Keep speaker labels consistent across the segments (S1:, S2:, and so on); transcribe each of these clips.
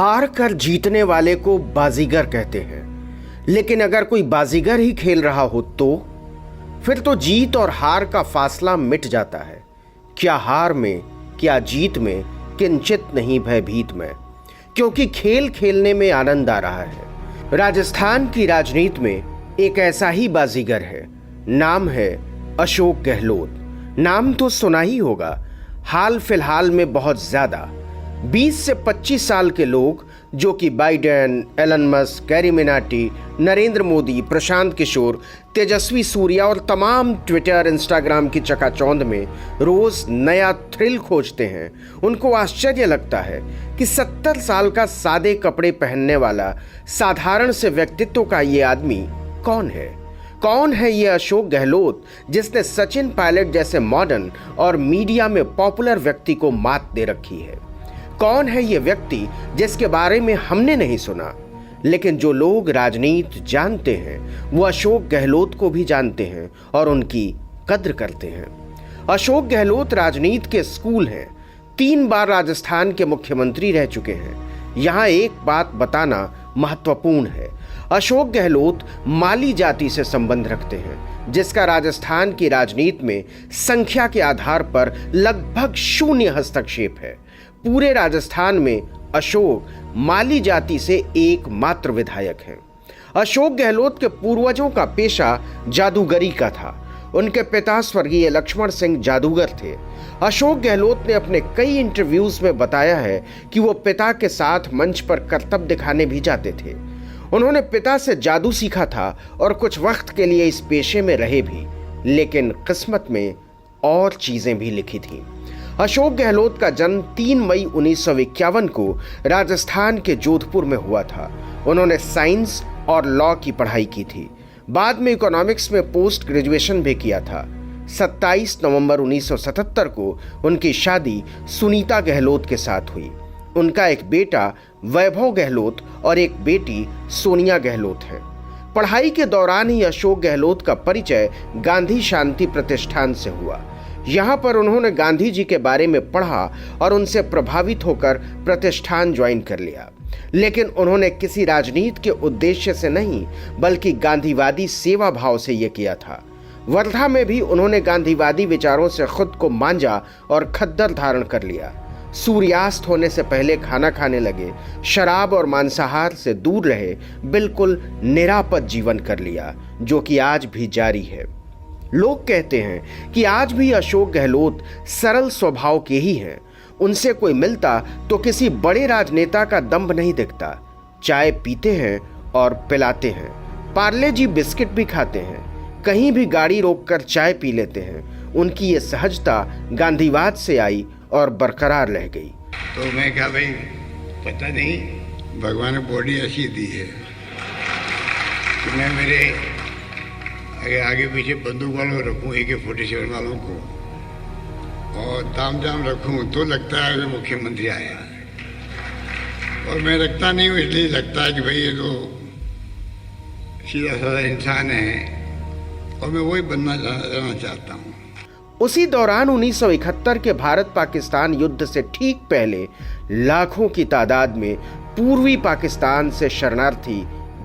S1: हार कर जीतने वाले को बाजीगर कहते हैं, लेकिन अगर कोई बाजीगर ही खेल रहा हो तो फिर तो जीत और हार का फासला मिट जाता है। क्या हार में, क्या जीत में किंचित नहीं भयभीत में, क्योंकि खेल खेलने में आनंद आ रहा है। राजस्थान की राजनीति में एक ऐसा ही बाजीगर है, नाम है अशोक गहलोत। नाम तो सुना ही होगा, हाल फिलहाल में बहुत ज्यादा 20 से 25 साल के लोग, जो कि Biden, Elon Musk, CarryMinati, Narendra Modi, Prashant Kishor, Tejasvi Surya और तमाम ट्विटर, इंस्टाग्राम की चकाचौंध में रोज नया थ्रिल खोजते हैं। उनको आश्चर्य लगता है कि 70 साल का सादे कपड़े पहनने वाला साधारण से व्यक्तित्व का ये आदमी कौन है। कौन है ये अशोक गहलोत, जिसने सचिन पायलट जैसे मॉडर्न और मीडिया में पॉपुलर व्यक्ति को मात दे रखी है। कौन है ये व्यक्ति जिसके बारे में हमने नहीं सुना, लेकिन जो लोग राजनीति जानते हैं वो अशोक गहलोत को भी जानते हैं और उनकी कद्र करते हैं। अशोक गहलोत राजनीति के स्कूल हैं, 3 बार राजस्थान के मुख्यमंत्री रह चुके हैं। यहां एक बात बताना महत्वपूर्ण है, अशोक गहलोत माली जाति से संबंध रखते हैं, जिसका राजस्थान की राजनीति में संख्या के आधार पर लगभग 0 हस्तक्षेप है। पूरे राजस्थान में अशोक माली जाति से एकमात्र विधायक हैं। अशोक गहलोत के पूर्वजों का पेशा जादूगरी का था। उनके पिता स्वर्गीय लक्ष्मण सिंह जादूगर थे। अशोक गहलोत ने अपने कई इंटरव्यूज में बताया है कि वो पिता के साथ मंच पर करतब दिखाने भी जाते थे। उन्होंने पिता से जादू सीखा था और कुछ वक्त के लिए इस पेशे में रहे भी, लेकिन किस्मत में और चीजें भी लिखी थीं। अशोक गहलोत का जन्म 3 मई 1951 को राजस्थान के जोधपुर में हुआ था। उन्होंने साइंस और लॉ की पढ़ाई की थी। बाद में इकोनॉमिक्स में पोस्ट ग्रेजुएशन भी किया था। 27 नवंबर 1977 को उनकी शादी सुनीता गहलोत के साथ हुई। उनका एक बेटा वैभव गहलोत और एक बेटी सोनिया गहलोत है। पढ़ाई के दौरान ही अशोक गहलोत का परिचय गांधी शांति प्रतिष्ठान से हुआ। यहाँ पर उन्होंने गांधी जी के बारे में पढ़ा और उनसे प्रभावित होकर प्रतिष्ठान ज्वाइन कर लिया। लेकिन उन्होंने किसी राजनीति के उद्देश्य से नहीं, बल्कि गांधीवादी सेवा भाव से यह किया था। वर्धा में भी उन्होंने गांधीवादी विचारों से खुद को मांझा और खद्दर धारण कर लिया। सूर्यास्त होने से पहले खाना खाने लगे, शराब और मांसाहार से दूर रहे, बिल्कुल निरापद जीवन कर लिया, जो कि आज भी जारी है। लोग कहते हैं कि आज भी अशोक गहलोत सरल स्वभाव के ही हैं। उनसे कोई मिलता तो किसी बड़े राजनेता का दंभ नहीं दिखता। चाय पीते हैं और पिलाते हैं, पार्ले जी बिस्किट भी खाते हैं, कहीं भी गाड़ी रोककर चाय पी लेते हैं। उनकी ये सहजता गांधीवाद से आई और बरकरार रह गई।
S2: तो मैं कहा भाई पता नहीं, भगवान ने बॉडी ऐसी दी है कि मैं मेरे आगे पीछे बंदूक वालों को रखूँ, AK-47 वालों को, और तामझाम रखूँ तो लगता है कि मुख्यमंत्री आया। और मैं रखता नहीं हूँ, इसलिए लगता है कि भाई ये तो सीधा साधा इंसान है और मैं वही बनना चाहता हूँ।
S1: उसी दौरान 1971 के भारत पाकिस्तान युद्ध से ठीक पहले लाखों की तादाद में पूर्वी पाकिस्तान से शरणार्थी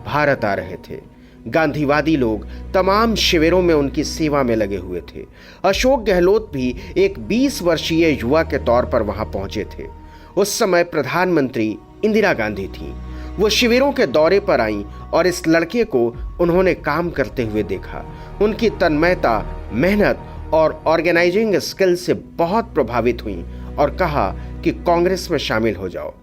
S1: भारत आ रहे थे। गांधीवादी लोग तमाम शिविरों में उनकी सेवा में लगे हुए थे। अशोक गहलोत भी एक 20 वर्षीय युवा के तौर पर वहां पहुंचे थे। उस समय प्रधानमंत्री इंदिरा गांधी थी। वो शिविरों के दौरे पर आईं और इस लड़के को उन्होंने काम करते हुए देखा। उनकी तन्मयता, मेहनत और ऑर्गेनाइजिंग स्किल से बहुत प्रभावित हुई और कहा कि कांग्रेस में शामिल हो जाओ।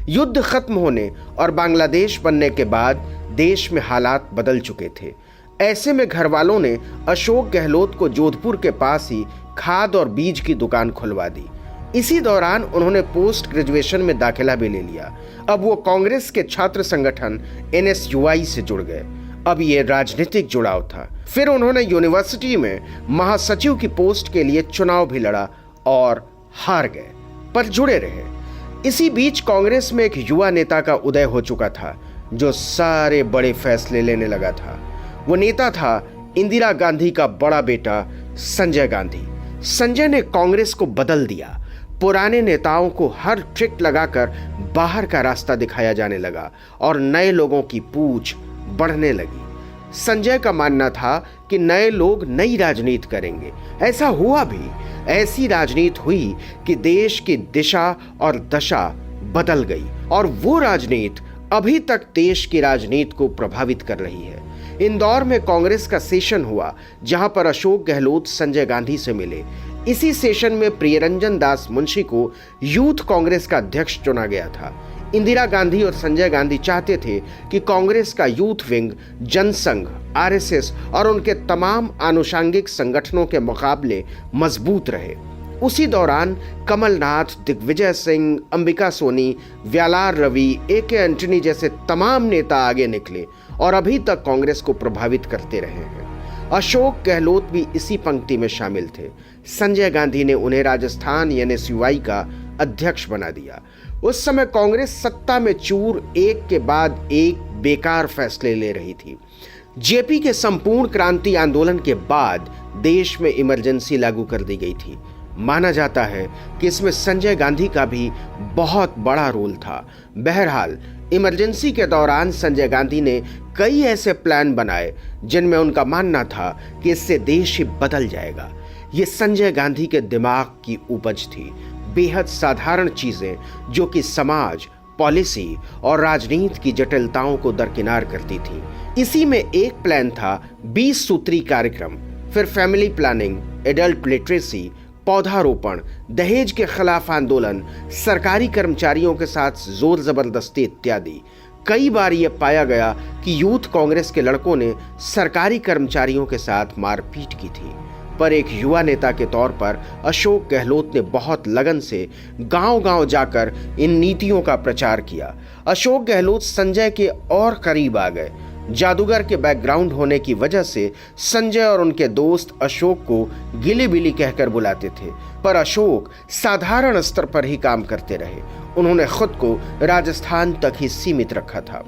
S1: युद्ध खत्म होने और बांग्लादेश बनने के बाद देश में हालात बदल चुके थे। ऐसे में घर वालों ने अशोक गहलोत को जोधपुर के पास ही खाद और बीज की दुकान खुलवा दी। इसी दौरान उन्होंने पोस्ट ग्रेजुएशन में दाखिला भी ले लिया। अब वो कांग्रेस के छात्र संगठन NSUI से जुड़ गए। अब ये राजनीतिक जुड़ाव था। फिर उन्होंने यूनिवर्सिटी में महासचिव की पोस्ट के लिए चुनाव भी लड़ा और हार गए, पर जुड़े रहे। इसी बीच कांग्रेस में एक युवा नेता का उदय हो चुका था, जो सारे बड़े फैसले लेने लगा था। वो नेता था इंदिरा गांधी का बड़ा बेटा संजय गांधी। संजय ने कांग्रेस को बदल दिया। पुराने नेताओं को हर ट्रिक लगाकर बाहर का रास्ता दिखाया जाने लगा और नए लोगों की पूछ बढ़ने लगी। संजय का मानना था कि नए लोग नई राजनीति करेंगे। ऐसा हुआ भी। ऐसी राजनीति हुई कि देश की दिशा और दशा बदल गई और वो राजनीति अभी तक देश की राजनीति को प्रभावित कर रही है। इंदौर में कांग्रेस का सेशन हुआ, जहां पर अशोक गहलोत संजय गांधी से मिले। इसी सेशन में प्रियरंजन दास मुंशी को यूथ कांग्रेस का अध्यक्ष चुना गया था। इंदिरा गांधी और संजय गांधी चाहते थे कि कांग्रेस का यूथ विंग जनसंघ, आरएसएस और उनके तमाम आनुषंगिक संगठनों के मुकाबले मजबूत रहे। उसी दौरान कमलनाथ, दिग्विजय सिंह, अंबिका सोनी, व्यालार रवि, ए.के. एंटनी जैसे तमाम नेता आगे निकले और अभी तक कांग्रेस को प्रभावित करते रहे हैं। अशोक गहलोत भी इसी पंक्ति में शामिल थे। संजय गांधी ने उन्हें राजस्थान एनएसयूआई का अध्यक्ष बना दिया। उस समय कांग्रेस सत्ता में चूर एक के बाद एक बेकार फैसले ले रही थी। जेपी के संपूर्ण क्रांति आंदोलन के बाद देश में इमरजेंसी लागू कर दी गई थी। माना जाता है कि इसमें संजय गांधी का भी बहुत बड़ा रोल था। बहरहाल इमरजेंसी के दौरान संजय गांधी ने कई ऐसे प्लान बनाए जिनमें उनका मानना था कि इससे देश ही बदल जाएगा। ये संजय गांधी के दिमाग की उपज थी। बेहद साधारण चीजें जो कि समाज, पॉलिसी और राजनीति की जटिलताओं को दरकिनार करती थी। इसी में एक प्लान था 20 सूत्री कार्यक्रम, फिर फैमिली प्लानिंग, एडल्ट लिटरेसी, पौधारोपण, दहेज के खिलाफ आंदोलन, सरकारी कर्मचारियों के साथ जोर जबरदस्ती इत्यादि। कई बार यह पाया गया कि यूथ कांग्रेस के लड़कों ने सरकारी कर्मचारियों के साथ मारपीट की थी, पर एक युवा नेता के तौर पर अशोक गहलोत ने बहुत लगन से गांव-गांव जाकर इन नीतियों का प्रचार किया। अशोक गहलोत संजय के और करीब आ गए। जादूगर के बैकग्राउंड होने की वजह से संजय और उनके दोस्त अशोक को गिली बिली कहकर बुलाते थे, पर अशोक साधारण स्तर पर ही काम करते रहे। उन्होंने खुद को राजस्थान तक ही सीमित रखा था।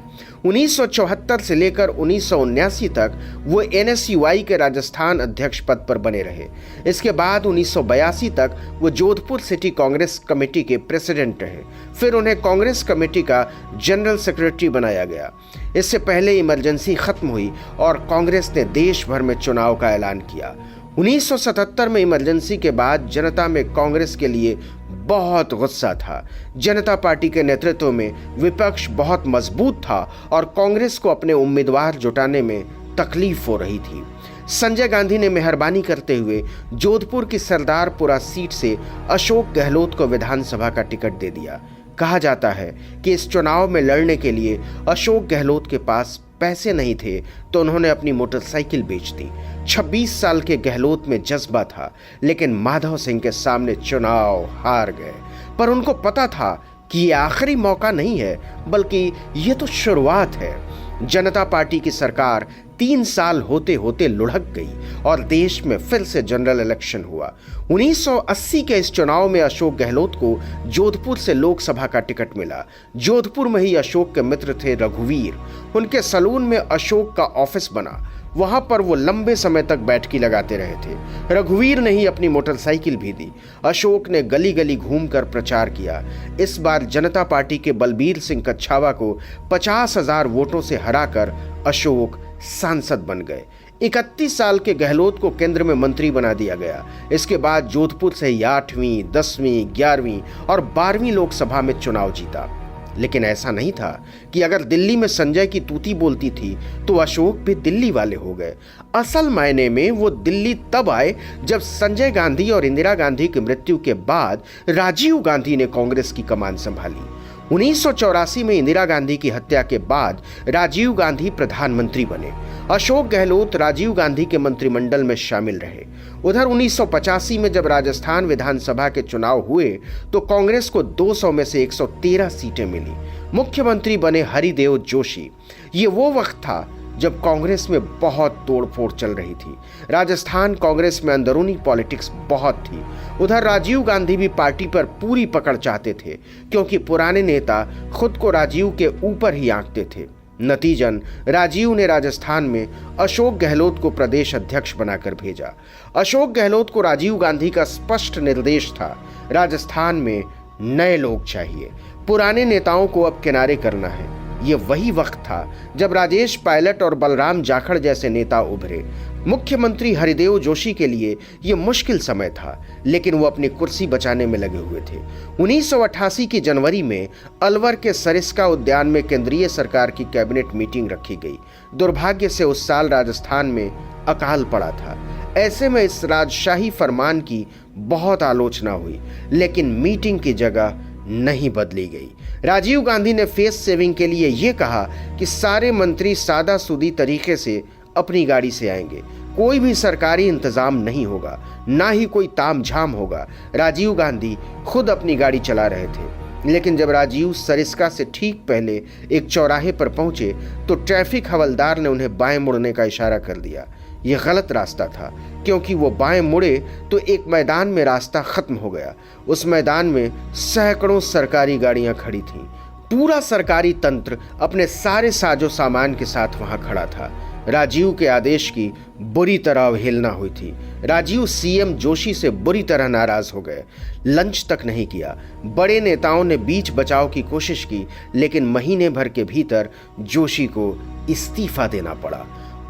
S1: 1974 से लेकर 1979 तक वो एनएसयूआई के राजस्थान अध्यक्ष पद पर बने रहे। इसके बाद 1982 तक वो जोधपुर सिटी कांग्रेस कमेटी के प्रेसिडेंट रहे। फिर उन्हें कांग्रेस कमेटी का जनरल सेक्रेटरी बनाया गया। इससे पहले इमरजेंसी खत्म हुई और कांग्रेस ने देश भर में चुनाव का ऐलान किया। 1977 में इमरजेंसी के बाद जनता में कांग्रेस के लिए बहुत गुस्सा था। जनता पार्टी के नेतृत्व में विपक्ष बहुत मजबूत था और कांग्रेस को अपने उम्मीदवार जुटाने में तकलीफ हो रही थी। संजय गांधी ने मेहरबानी करते हुए जोधपुर की सरदारपुरा सीट से अशोक गहलोत को विधानसभा का टिकट दे दिया। कहा जाता है कि इस चुनाव में लड़ने के लिए अशोक गहलोत के पास पैसे नहीं थे तो उन्होंने अपनी मोटरसाइकिल बेच दी। 26 साल के गहलोत में जज्बा था, लेकिन माधव सिंह के सामने चुनाव हार गए। पर उनको पता था कि ये आखिरी मौका नहीं है, बल्कि ये तो शुरुआत है। जनता पार्टी की सरकार 3 साल होते होते लुढ़क गई और देश में फिर से जनरल इलेक्शन हुआ। 1980 के इस चुनाव में अशोक गहलोत को जोधपुर से लोकसभा का टिकट मिला। जोधपुर में ही अशोक के मित्र थे रघुवीर। उनके सलून में अशोक का ऑफिस बना। वहां पर वो लंबे समय तक बैठकी लगाते रहे थे। रघुवीर ने ही अपनी मोटरसाइकिल भी दी। अशोक ने गली गली घूमकर प्रचार किया। इस बार जनता पार्टी के बलबीर सिंह कच्छावा को 50,000 वोटों से हराकर अशोक सांसद बन गए। 31 साल के गहलोत को केंद्र में मंत्री बना दिया गया। इसके बाद जोधपुर से 8वीं, 10वीं, 11वीं और 12वीं लोकसभा में चुनाव जीता। लेकिन ऐसा नहीं था कि अगर दिल्ली में संजय की तूती बोलती थी तो अशोक भी दिल्ली वाले हो गए। असल मायने में वो दिल्ली तब आए जब संजय गांधी और इंदिरा गांधी की मृत्यु के बाद राजीव गांधी ने कांग्रेस की कमान संभाली। 1984 में इंदिरा गांधी की हत्या के बाद राजीव गांधी प्रधानमंत्री बने। अशोक गहलोत राजीव गांधी के मंत्रिमंडल में शामिल रहे। उधर 1985 में जब राजस्थान विधानसभा के चुनाव हुए तो कांग्रेस को 200 में से 113 सीटें मिली। मुख्यमंत्री बने हरिदेव जोशी। ये वो वक्त था जब कांग्रेस में बहुत तोड़फोड़ चल रही थी। राजस्थान कांग्रेस में अंदरूनी पॉलिटिक्स बहुत थी। उधर राजीव गांधी भी पार्टी पर पूरी पकड़ चाहते थे, क्योंकि पुराने नेता खुद को राजीव के ऊपर ही आंकते थे। नतीजन राजीव ने राजस्थान में अशोक गहलोत को प्रदेश अध्यक्ष बनाकर भेजा। अशोक गहलोत को राजीव गांधी का स्पष्ट निर्देश था, राजस्थान में नए लोग चाहिए, पुराने नेताओं को अब किनारे करना है। ये वही वक्त था जब राजेश पायलट और बलराम जाखड़ जैसे नेता उभरे। मुख्यमंत्री हरिदेव जोशी के लिए यह मुश्किल समय था, लेकिन वो अपनी कुर्सी बचाने में लगे हुए थे। 1988 की जनवरी में अलवर के सरिस्का उद्यान में केंद्रीय सरकार की कैबिनेट मीटिंग रखी गई। दुर्भाग्य से उस साल राजस्थान में अकाल पड़ा था। ऐसे में इस राजशाही फरमान की बहुत आलोचना हुई, लेकिन मीटिंग की जगह नहीं बदली गई। राजीव गांधी ने फेस सेविंग के लिए यह कहा कि सारे मंत्री सादा सूदी तरीके से अपनी गाड़ी से आएंगे, कोई भी सरकारी इंतजाम नहीं होगा, ना ही कोई तामझाम होगा। राजीव गांधी खुद अपनी गाड़ी चला रहे थे, लेकिन जब राजीव सरिस्का से ठीक पहले एक चौराहे पर पहुंचे तो ट्रैफिक हवलदार ने उन्हें बाएं मुड़ने का इशारा कर दिया। यह गलत रास्ता था, क्योंकि वो बाएं मुड़े तो एक मैदान में रास्ता खत्म हो गया। उस मैदान में सैकड़ों सरकारी गाड़ियां खड़ी थीं। पूरा सरकारी तंत्र अपने सारे साजो सामान के साथ वहां खड़ा था। राजीव के आदेश की बुरी तरह अवहेलना हुई थी। राजीव सीएम जोशी से बुरी तरह नाराज हो गए, लंच तक नहीं किया। बड़े नेताओं ने बीच बचाव की कोशिश की, लेकिन महीने भर के भीतर जोशी को इस्तीफा देना पड़ा।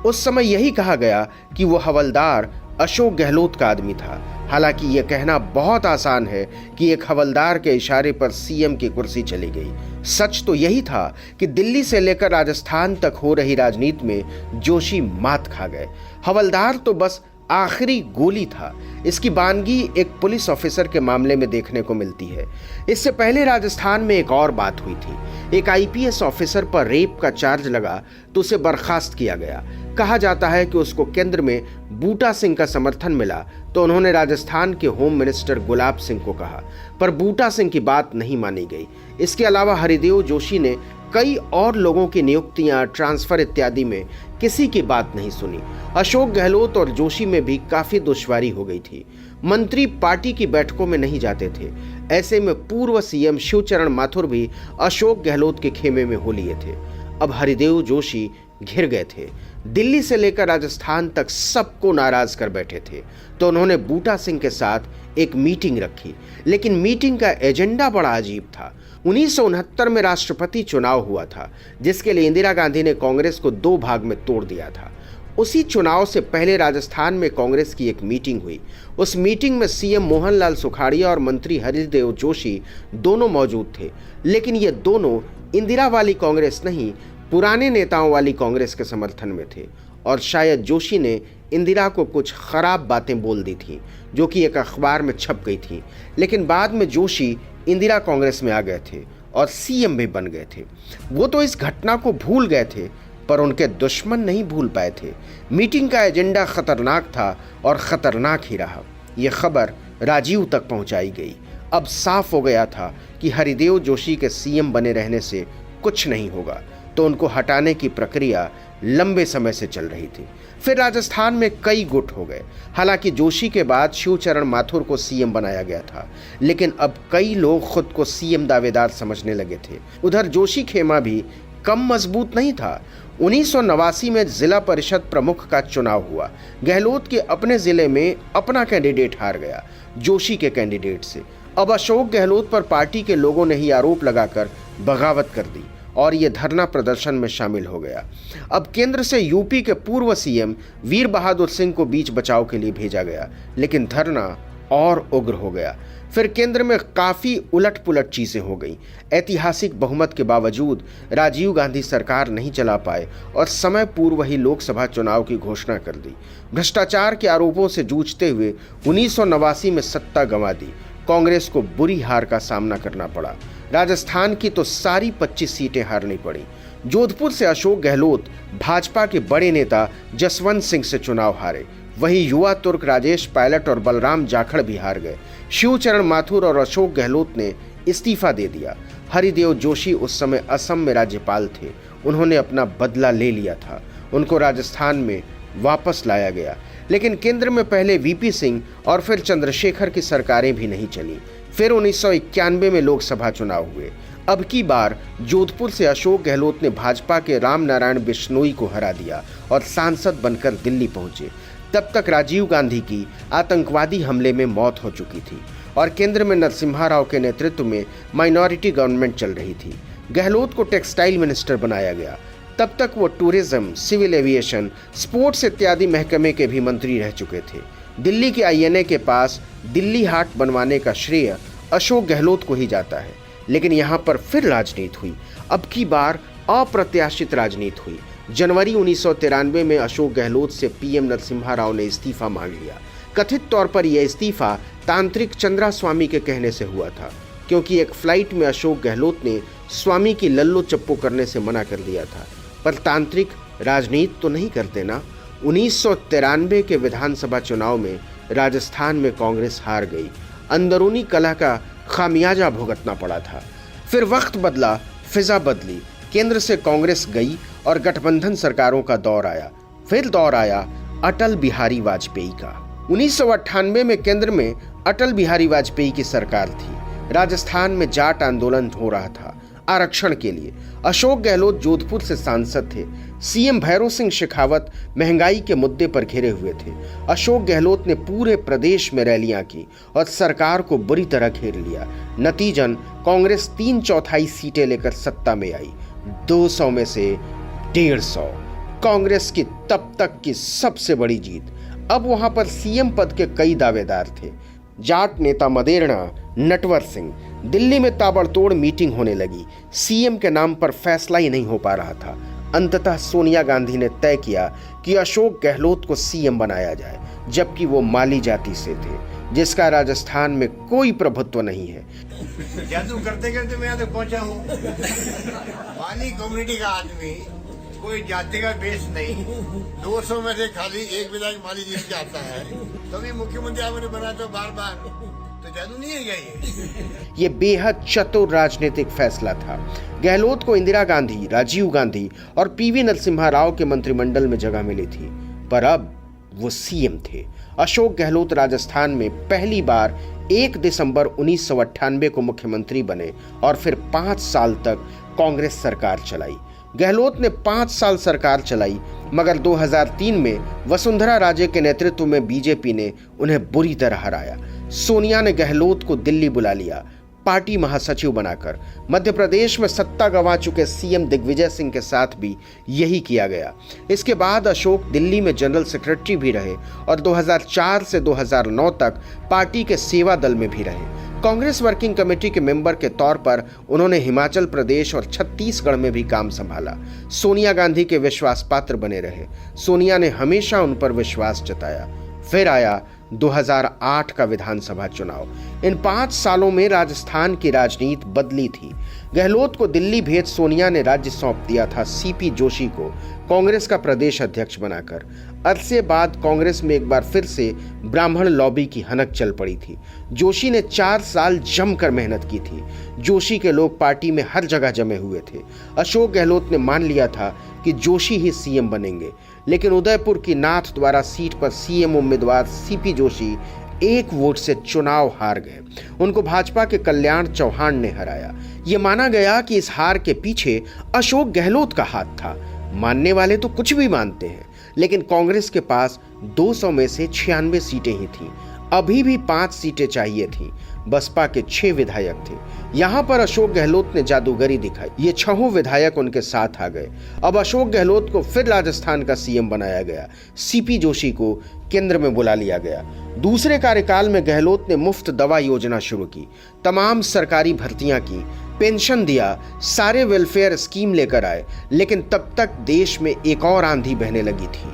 S1: उस समय यही कहा गया कि वो हवलदार अशोक गहलोत का आदमी था। हालांकि यह कहना बहुत आसान है कि एक हवलदार के इशारे पर सीएम की कुर्सी चली गई। सच तो यही था कि दिल्ली से लेकर राजस्थान तक हो रही राजनीति में जोशी मात खा गए। हवलदार तो बस आखिरी गोली था। इसकी बानगी एक पुलिस ऑफिसर के मामले में देखने को मिलती है। इससे पहले राजस्थान में एक और बात हुई थी। एक आईपीएस ऑफिसर पर रेप का चार्ज लगा तो उसे बर्खास्त किया गया। कहा जाता है कि उसको केंद्र में बूटा सिंह का समर्थन मिला तो उन्होंने राजस्थान के होम मिनिस्टर गुलाब सिंह को कहा, पर बूटा सिंह की बात नहीं मानी गई। इसके अलावा हरिदेव जोशी ने कई और लोगों की नियुक्तियां, ट्रांसफर इत्यादि में किसी की बात नहीं सुनी। अशोक गहलोत और जोशी में भी काफी दुश्वारी हो गई थी। मंत्री पार्टी की बैठकों में नहीं जाते थे। ऐसे में पूर्व सीएम शिवचरण माथुर भी अशोक गहलोत के खेमे में हो लिए थे। अब हरिदेव जोशी घिर गए थे। दिल्ली से लेकर राजस्थान तक सबको नाराज कर बैठे थे, तो उन्होंने बूटा सिंह के साथ एक मीटिंग रखी। लेकिन मीटिंग का एजेंडा बड़ा अजीब था। 1969 में राष्ट्रपति चुनाव हुआ था, जिसके लिए इंदिरा गांधी ने कांग्रेस को 2 भाग में तोड़ दिया था। उसी चुनाव से पहले राजस्थान में कांग्रेस की एक मीटिंग हुई। उस मीटिंग में सीएम मोहनलाल सुखाड़िया और मंत्री हरिदेव जोशी दोनों मौजूद थे, लेकिन ये दोनों इंदिरा वाली कांग्रेस नहीं, पुराने नेताओं वाली कांग्रेस के समर्थन में थे। और शायद जोशी ने इंदिरा को कुछ खराब बातें बोल दी थी, जो कि एक अखबार में छप गई थी। लेकिन बाद में जोशी इंदिरा कांग्रेस में आ गए थे और सीएम भी बन गए थे। वो तो इस घटना को भूल गए थे, पर उनके दुश्मन नहीं भूल पाए थे। मीटिंग का एजेंडा खतरनाक था और खतरनाक ही रहा। ये खबर राजीव तक पहुंचाई गई। अब साफ हो गया था कि हरिदेव जोशी के सीएम बने रहने से कुछ नहीं होगा, तो उनको हटाने की प्रक्रिया लंबे समय से चल रही थी। फिर राजस्थान में कई गुट हो गए। हालांकि जोशी के बाद शिवचरण माथुर को सीएम बनाया गया था, लेकिन अब कई लोग खुद को सीएम दावेदार समझने लगे थे। उधर जोशी खेमा भी कम मजबूत नहीं था। 1989 में जिला परिषद प्रमुख का चुनाव हुआ। गहलोत के अपने जिले में अपना कैंडिडेट हार गया जोशी के कैंडिडेट से। अब अशोक गहलोत पर पार्टी के लोगों ने ही आरोप लगाकर बगावत कर दी और ये धरना प्रदर्शन में शामिल हो गया। अब केंद्र से यूपी के पूर्व सीएम वीर बहादुर सिंह को बीच बचाव के लिए भेजा गया, लेकिन धरना और उग्र हो गया। फिर केंद्र में काफी उलट-पुलट चीजें हो गई। ऐतिहासिक बहुमत के बावजूद राजीव गांधी सरकार नहीं चला पाए और समय पूर्व ही लोकसभा चुनाव की घोषणा कर दी। भ्रष्टाचार के आरोपों से जूझते हुए 1989 में सत्ता गंवा दी। कांग्रेस को बुरी हार का सामना करना पड़ा। राजस्थान की तो सारी 25 सीटें हारनी पड़ी। जोधपुर से अशोक गहलोत भाजपा के बड़े नेता जसवंत सिंह से चुनाव हारे। वहीं युवा तुर्क राजेश पायलट और बलराम जाखड़ भी हार गए। शिवचरण माथुर और अशोक गहलोत ने इस्तीफा दे दिया। हरिदेव जोशी उस समय असम में राज्यपाल थे। उन्होंने अपना बदला ले लिया था। उनको राजस्थान में वापस लाया गया, लेकिन केंद्र में पहले वीपी सिंह और फिर चंद्रशेखर की सरकारें भी नहीं चली। फिर 1991 में लोकसभा चुनाव हुए। अब की बार जोधपुर से अशोक गहलोत ने भाजपा के राम नारायण बिश्नोई को हरा दिया और सांसद बनकर दिल्ली पहुंचे। तब तक राजीव गांधी की आतंकवादी हमले में मौत हो चुकी थी और केंद्र में नरसिम्हा राव के नेतृत्व में माइनॉरिटी गवर्नमेंट चल रही थी। गहलोत को टेक्सटाइल मिनिस्टर बनाया गया। तब तक वो टूरिज्म, सिविल एविएशन, स्पोर्ट्स इत्यादि महकमे के भी मंत्री रह चुके थे। दिल्ली के आईएनए के पास दिल्ली हाट बनवाने का श्रेय अशोक गहलोत को ही जाता है। लेकिन यहाँ पर फिर राजनीति हुई। अब की बार अप्रत्याशित राजनीति हुई। जनवरी 1993 में अशोक गहलोत से पीएम नरसिम्हा राव ने इस्तीफा मांग लिया। कथित तौर पर यह इस्तीफा तांत्रिक चंद्रास्वामी के कहने से हुआ था, क्योंकि एक फ्लाइट में अशोक गहलोत ने स्वामी की लल्लो चप्पो करने से मना कर दिया था। पर तांत्रिक राजनीति तो नहीं करते ना। 1993 के विधानसभा चुनाव में राजस्थान में कांग्रेस हार गई। अंदरूनी कलह का खामियाजा भुगतना पड़ा था। फिर वक्त बदला, फिजा बदली, केंद्र से कांग्रेस गई और गठबंधन सरकारों का दौर आया। फिर दौर आया अटल बिहारी वाजपेयी का। 1998 में केंद्र में अटल बिहारी वाजपेयी की सरकार थी। राजस्थान में जाट आंदोलन हो रहा था आरक्षण के लिए। अशोक गहलोत जोधपुर से सांसद थे। सीएम भैरों सिंह शेखावत महंगाई के मुद्दे पर घिरे हुए थे। अशोक गहलोत ने पूरे प्रदेश में रैलियां की और सरकार को बुरी तरह घेर लिया। नतीजन कांग्रेस 3/4 सीटें लेकर सत्ता में आई। 200 में से 150 कांग्रेस की तब तक की सबसे बड़ी जीत। अब वहां पर सीएम पद के कई दावेदार थे। जाट नेता मदेरणा नटवर सिंह। दिल्ली में ताबड़तोड़ मीटिंग होने लगी। सीएम के नाम पर फैसला ही नहीं हो पा रहा था। अंततः सोनिया गांधी ने तय किया कि अशोक गहलोत को सीएम बनाया जाए, जबकि वो माली जाति से थे, जिसका राजस्थान में कोई प्रभुत्व नहीं है।
S2: जादू करते करते मैं यहाँ तक पहुँचा हूँ। माली कम्युनिटी का आदमी, कोई जाति का बेस नहीं। 200 में से खाली एक विधायक माली जीत के आता है, तभी मुख्यमंत्री आपने बना तो बार बार, तो जादू नहीं है
S1: ये बेहद चतुर राजनीतिक फैसला था। गहलोत को इंदिरा गांधी, राजीव गांधी और पीवी नरसिम्हा राव के मंत्रिमंडल में जगह मिली थी, पर अब वो सीएम थे। अशोक गहलोत राजस्थान में पहली बार 1 दिसंबर 1998 को मुख्यमंत्री बने और फिर 5 साल तक कांग्रेस सरकार चलाई। गहलोत ने 5 साल सरकार चलाई, मगर 2003 में वसुंधरा राजे के नेतृत्व में बीजेपी ने उन्हें बुरी तरह हराया। सोनिया ने गहलोत को दिल्ली बुला लिया, पार्टी महासचिव बनाकर। मध्य प्रदेश में सत्ता गंवा चुके सीएम दिग्विजय सिंह के साथ भी यही किया गया। इसके बाद अशोक दिल्ली में जनरल सेक्रेटरी भी रहे और 2004 से 2009 तक पार्टी के सेवा दल में भी रहे। कांग्रेस वर्किंग कमेटी के मेंबर के तौर पर उन्होंने हिमाचल प्रदेश और छत्तीसगढ़ में भी काम संभाला। सोनिया गांधी के विश्वास पात्र बने रहे। सोनिया ने हमेशा उन पर विश्वास जताया। फिर आया 2008 का विधानसभा चुनाव। इन 5 सालों में राजस्थान की राजनीति बदली थी। गहलोत को दिल्ली भेज सोनिया ने राज्य सौंप दिया था सीपी जोशी को, कांग्रेस का प्रदेश अध्यक्ष बनाकर। अरसे बाद कांग्रेस में एक बार फिर से ब्राह्मण लॉबी की हनक चल पड़ी थी। जोशी ने 4 साल जमकर मेहनत की थी। जोशी के लोग पार्टी में हर जगह जमे हुए थे। अशोक गहलोत ने मान लिया था कि जोशी ही सीएम बनेंगे, लेकिन उदयपुर की नाथ द्वारा सीट पर सीएम उम्मीदवार सीपी जोशी 1 वोट से चुनाव हार गए। उनको भाजपा के कल्याण चौहान ने हराया। ये माना गया कि इस हार के पीछे अशोक गहलोत का हाथ था। मानने वाले तो कुछ भी मानते हैं, लेकिन कांग्रेस के पास 200 में से 96 सीटें ही थीं। अभी भी 5 सीटें चाहिए थीं। बसपा के 6 विधायक थे। यहां पर अशोक गहलोत ने जादूगरी दिखाई। ये 6 विधायक उनके साथ आ गए। अब अशोक गहलोत को फिर राजस्थान का सीएम बनाया गया। सीपी जोशी को केंद्र में बुला लिया गया। दूसरे कार्यकाल में गहलोत ने मुफ्त दवा योजना शुरू की, तमाम सरकारी भर्तियां की, पेंशन दिया, सारे वेलफेयर स्कीम लेकर आए। लेकिन तब तक देश में एक और आंधी बहने लगी थी,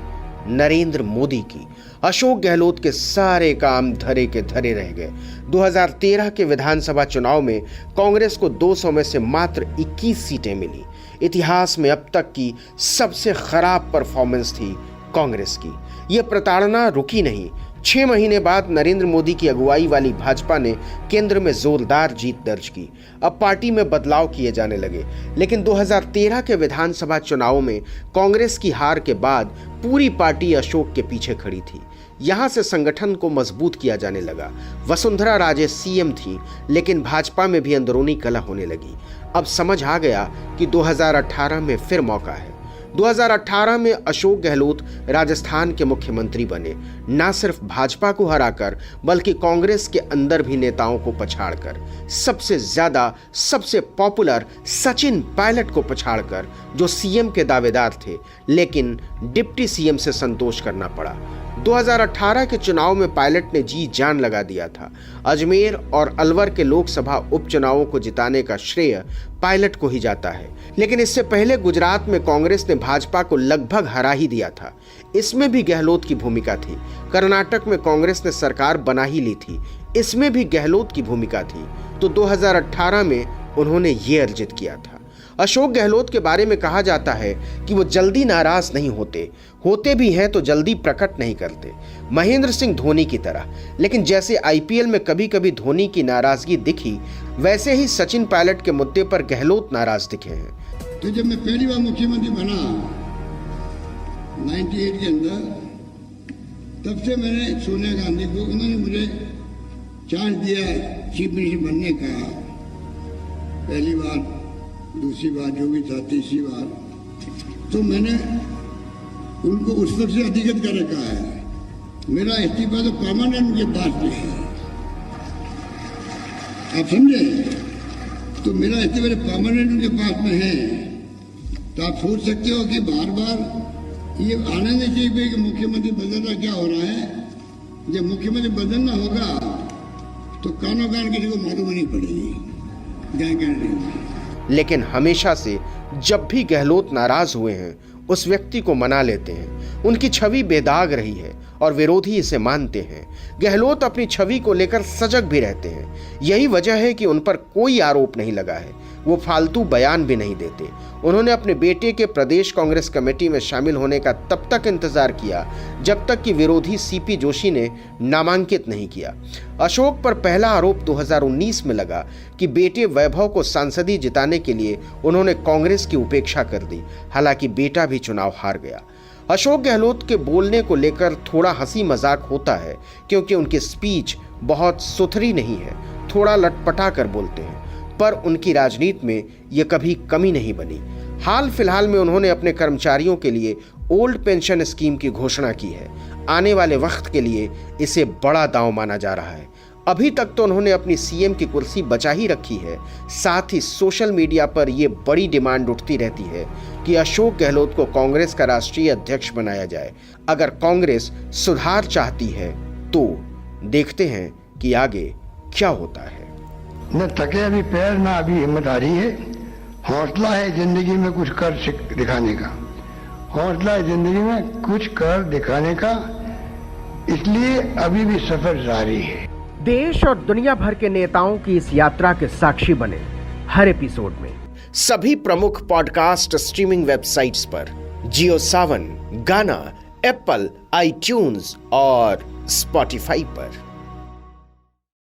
S1: नरेंद्र मोदी की। अशोक गहलोत के सारे काम धरे के धरे रह गए। 2013 के विधानसभा चुनाव में कांग्रेस को 200 में से मात्र 21 सीटें मिली। इतिहास में अब तक की सबसे खराब परफॉर्मेंस थी कांग्रेस की। यह प्रताड़ना रुकी नहीं। 6 महीने बाद नरेंद्र मोदी की अगुवाई वाली भाजपा ने केंद्र में जोरदार जीत दर्ज की। अब पार्टी में बदलाव किए जाने लगे। लेकिन 2013 के विधानसभा चुनाव में कांग्रेस की हार के बाद पूरी पार्टी अशोक के पीछे खड़ी थी। यहां से संगठन को मजबूत किया जाने लगा। वसुंधरा राजे सीएम थी, लेकिन भाजपा में भी अंदरूनी कलह होने लगी। अब समझ आ गया कि 2018 में फिर मौका है। 2018 में अशोक गहलोत राजस्थान के मुख्यमंत्री बने, न सिर्फ भाजपा को हराकर बल्कि कांग्रेस के अंदर भी नेताओं को पछाड़कर। सबसे ज्यादा सबसे पॉपुलर सचिन पायलट को पछाड़कर, जो सीएम के दावेदार थे, लेकिन डिप्टी सीएम से संतोष करना पड़ा। 2018 के चुनाव में पायलट ने जी जान लगा दिया था। अजमेर और अलवर के लोकसभा उपचुनावों को जिताने का श्रेय पायलट को ही जाता है। लेकिन इससे पहले गुजरात में कांग्रेस ने भाजपा को लगभग हरा ही दिया था। इसमें भी गहलोत की भूमिका थी। कर्नाटक में कांग्रेस ने सरकार बना ही ली थी, इसमें भी गहलोत की भूमिका थी। तो 2018 में उन्होंने ये अर्जित किया था। अशोक गहलोत के बारे में कहा जाता है कि वो जल्दी नाराज नहीं होते भी हैं तो जल्दी प्रकट नहीं करते, महेंद्र सिंह धोनी की तरह। लेकिन जैसे आईपीएल में कभी कभी धोनी की नाराजगी दिखी, वैसे ही सचिन पायलट के मुद्दे पर गहलोत नाराज दिखे हैं।
S2: तो जब मैं पहली बार मुख्यमंत्री बना 98 के अंदर, तब से मैंने सोनिया गांधी को, उन्होंने मुझे चांस दिया चीफ मिनिस्टर बनने का। पहली बार, दूसरी बार, जो भी था, तीसरी बार, तो मैंने उनको उस वक्त से अधिगत कर रखा है। मेरा इस्तीफा तो परमानेंट उनके पास में है, आप समझे? तो मेरा इस्तीफा परमानेंट उनके पास में है। तो आप सोच सकते हो कि बार बार ये आना नहीं चाहिए कि मुख्यमंत्री बदलना क्या हो रहा है। जब मुख्यमंत्री बदलना होगा तो कानो कान किसी को मालूम नहीं पड़ेगी, क्या कहने।
S1: लेकिन हमेशा से जब भी गहलोत नाराज हुए हैं, उस व्यक्ति को मना लेते हैं। उनकी छवि बेदाग रही है और विरोधी इसे मानते हैं। गहलोत अपनी छवि को लेकर सजग भी रहते हैं। यही वजह है कि उन पर कोई आरोप नहीं लगा है। वो फालतू बयान भी नहीं देते। उन्होंने अपने बेटे के प्रदेश कांग्रेस कमेटी में शामिल होने का तब तक इंतजार किया जब तक कि विरोधी सीपी जोशी ने नामांकित नहीं किया। अशोक पर पहला आरोप 2019 में लगा कि बेटे वैभव को सांसदीय जिताने के लिए उन्होंने कांग्रेस की उपेक्षा कर दी। हालांकि बेटा भी चुनाव हार गया। अशोक गहलोत के बोलने को लेकर थोड़ा हंसी मजाक होता है, क्योंकि उनकी स्पीच बहुत सुथरी नहीं है, थोड़ा लटपटा कर बोलते हैं, पर उनकी राजनीति में यह कभी कमी नहीं बनी। हाल फिलहाल में उन्होंने अपने कर्मचारियों के लिए ओल्ड पेंशन स्कीम की घोषणा की है। आने वाले वक्त के लिए इसे बड़ा दांव माना जा रहा है। अभी तक तो उन्होंने अपनी सीएम की कुर्सी बचा ही रखी है। साथ ही सोशल मीडिया पर यह बड़ी डिमांड उठती रहती है कि अशोक गहलोत को कांग्रेस का राष्ट्रीय अध्यक्ष बनाया जाए। अगर कांग्रेस सुधार चाहती है तो देखते हैं कि आगे क्या होता है।
S3: न थके अभी पैर, ना अभी हिम्मत आ रही है। हौसला है जिंदगी में कुछ कर दिखाने का, हौसला है जिंदगी में कुछ कर दिखाने का, इसलिए अभी भी सफर जारी है।
S1: देश और दुनिया भर के नेताओं की इस यात्रा के साक्षी बने हर एपिसोड में। सभी प्रमुख पॉडकास्ट स्ट्रीमिंग वेबसाइट्स पर, जियो सावन, गाना, एप्पल, आईट्यून्स और स्पॉटिफाई पर।